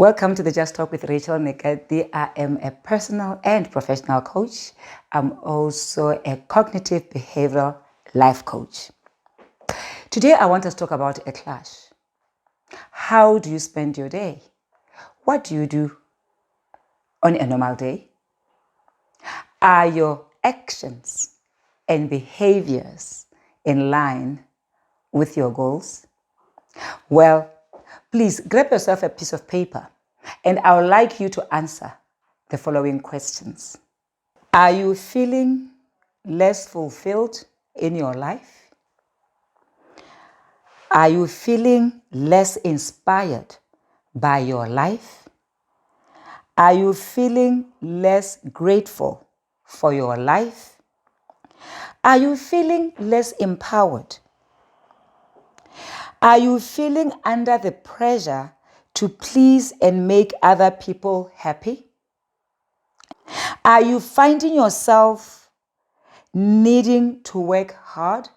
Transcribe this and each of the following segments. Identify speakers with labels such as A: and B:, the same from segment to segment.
A: Welcome to the Just Talk with Rachel Nekati. I am a personal and professional coach. I'm also a cognitive behavioral life coach. Today, I want us to talk about a clash. How do you spend your day? What do you do on a normal day? Are your actions and behaviors in line with your goals? Well, please grab yourself a piece of paper and I would like you to answer the following questions. Are you feeling less fulfilled in your life? Are you feeling less inspired by your life? Are you feeling less grateful for your life? Are you feeling less empowered? Are you feeling under the pressure to please and make other people happy? Are you finding yourself needing to work hard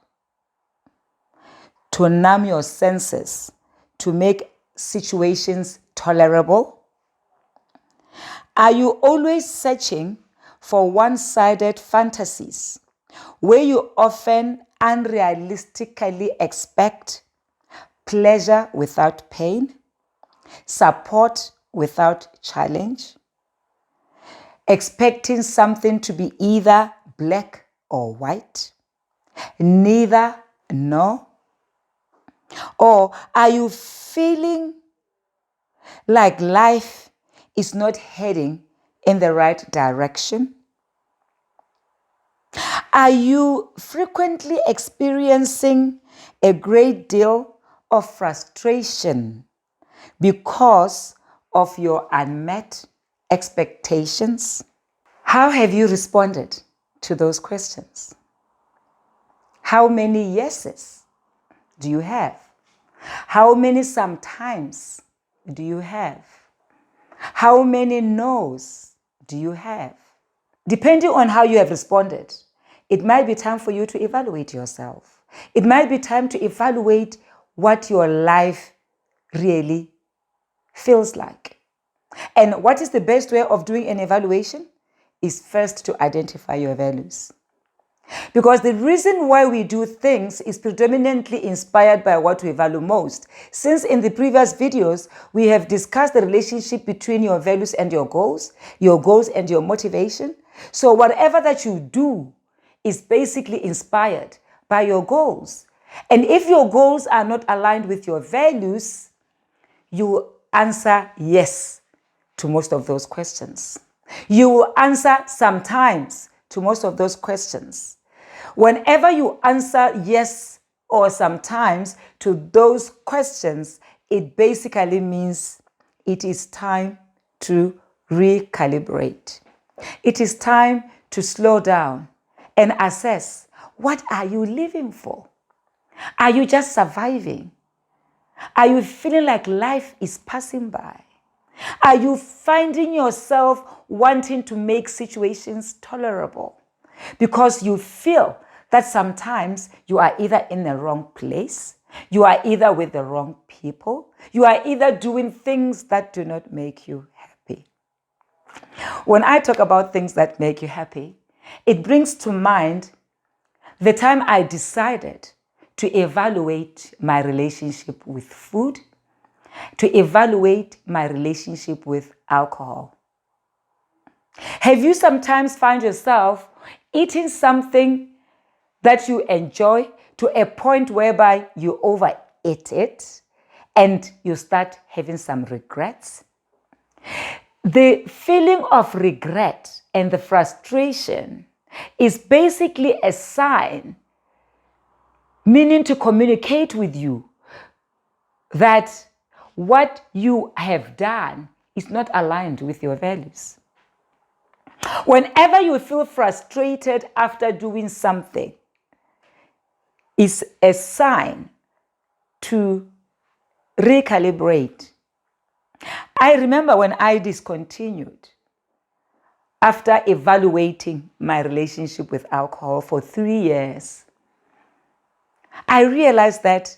A: to numb your senses, to make situations tolerable? Are you always searching for one-sided fantasies where you often unrealistically expect pleasure without pain, support without challenge, expecting something to be either black or white, neither nor? Or are you feeling like life is not heading in the right direction? Are you frequently experiencing a great deal of frustration because of your unmet expectations? How have you responded to those questions? How many yeses do you have? How many sometimes do you have? How many no's do you have? Depending on how you have responded, it might be time for you to evaluate yourself. It might be time to evaluate what your life really feels like. And what is the best way of doing an evaluation? Is first to identify your values. Because the reason why we do things is predominantly inspired by what we value most. Since in the previous videos, we have discussed the relationship between your values and your goals and your motivation. So whatever that you do is basically inspired by your goals. And if your goals are not aligned with your values, you will answer yes to most of those questions. You will answer sometimes to most of those questions. Whenever you answer yes or sometimes to those questions, it basically means it is time to recalibrate. It is time to slow down and assess, what are you living for? Are you just surviving? Are you feeling like life is passing by? Are you finding yourself wanting to make situations tolerable because you feel that sometimes you are either in the wrong place, you are either with the wrong people, you are either doing things that do not make you happy? When I talk about things that make you happy, it brings to mind the time I decided to evaluate my relationship with food, to evaluate my relationship with alcohol. Have you sometimes found yourself eating something that you enjoy to a point whereby you overeat it and you start having some regrets? The feeling of regret and the frustration is basically a sign, meaning to communicate with you that what you have done is not aligned with your values. Whenever you feel frustrated after doing something, it's a sign to recalibrate. I remember when I discontinued after evaluating my relationship with alcohol for 3 years, I realized that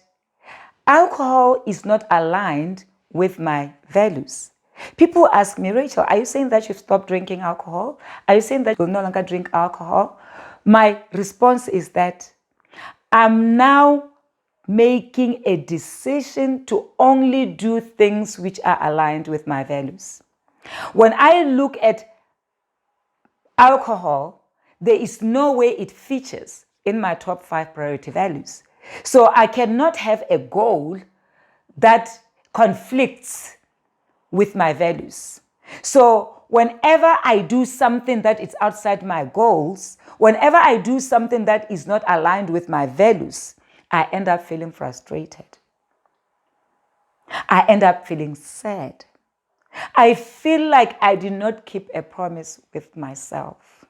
A: alcohol is not aligned with my values. People ask me, Rachel, are you saying that you've stopped drinking alcohol? Are you saying that you will no longer drink alcohol? My response is that I'm now making a decision to only do things which are aligned with my values. When I look at alcohol, there is no way it features in my top 5 priority values. So I cannot have a goal that conflicts with my values. So whenever I do something that is outside my goals, whenever I do something that is not aligned with my values, I end up feeling frustrated. I end up feeling sad. I feel like I did not keep a promise with myself.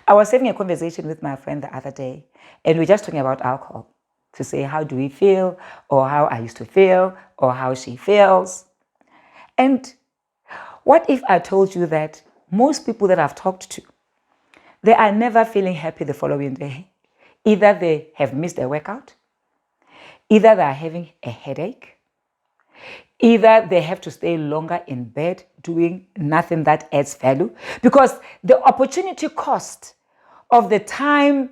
A: I was having a conversation with my friend the other day, and we were just talking about alcohol to say, how do we feel, or how I used to feel, or how she feels. And what if I told you that most people that I've talked to, they are never feeling happy the following day. Either they have missed a workout, either they are having a headache, either they have to stay longer in bed doing nothing that adds value, because the opportunity cost of the time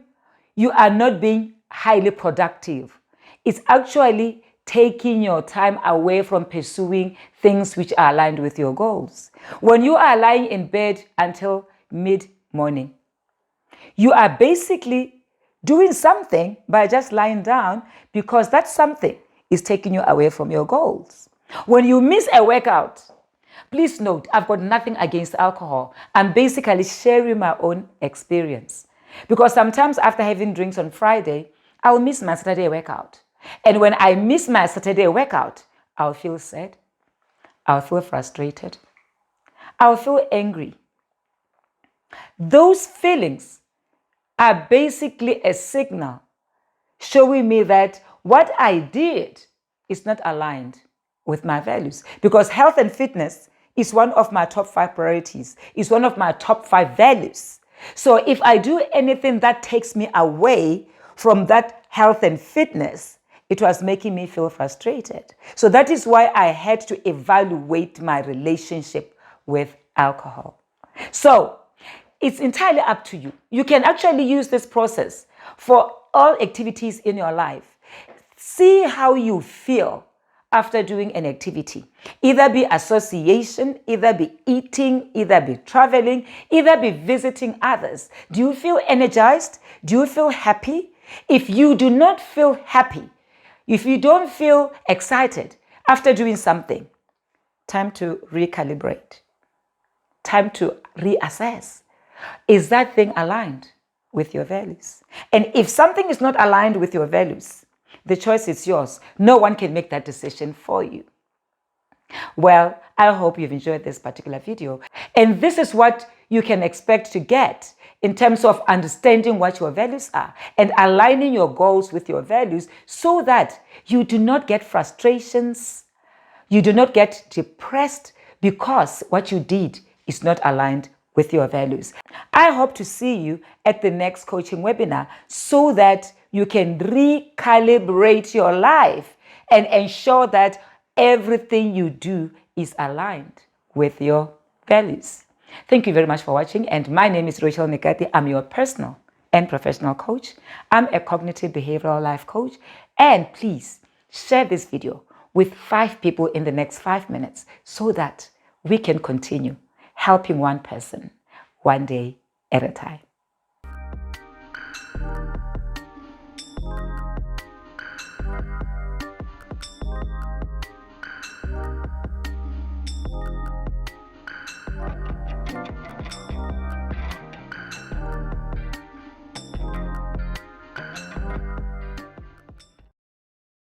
A: you are not being highly productive is actually taking your time away from pursuing things which are aligned with your goals. When you are lying in bed until mid-morning, you are basically doing something by just lying down, because that something is taking you away from your goals. When you miss a workout, please note, I've got nothing against alcohol. I'm basically sharing my own experience. Because sometimes after having drinks on Friday, I'll miss my Saturday workout. And when I miss my Saturday workout, I'll feel sad. I'll feel frustrated. I'll feel angry. Those feelings are basically a signal showing me that what I did is not aligned with my values. Because health and fitness is one of my top 5 priorities, is one of my top 5 values. So if I do anything that takes me away from that health and fitness, it was making me feel frustrated. So that is why I had to evaluate my relationship with alcohol. So it's entirely up to you. You can actually use this process for all activities in your life. See how you feel after doing an activity. Either be association, either be eating, either be traveling, either be visiting others. Do you feel energized? Do you feel happy? If you do not feel happy, if you don't feel excited after doing something, time to recalibrate. Time to reassess. Is that thing aligned with your values? And if something is not aligned with your values, the choice is yours. No one can make that decision for you. Well, I hope you've enjoyed this particular video. And this is what you can expect to get in terms of understanding what your values are and aligning your goals with your values so that you do not get frustrations, you do not get depressed because what you did is not aligned with your values. I hope to see you at the next coaching webinar so that you can recalibrate your life and ensure that everything you do is aligned with your values. Thank you very much for watching, and my name is Rachel Nekati. I'm your personal and professional coach. I'm a cognitive behavioral life coach, and please share this video with 5 people in the next 5 minutes so that we can continue helping one person one day at a time.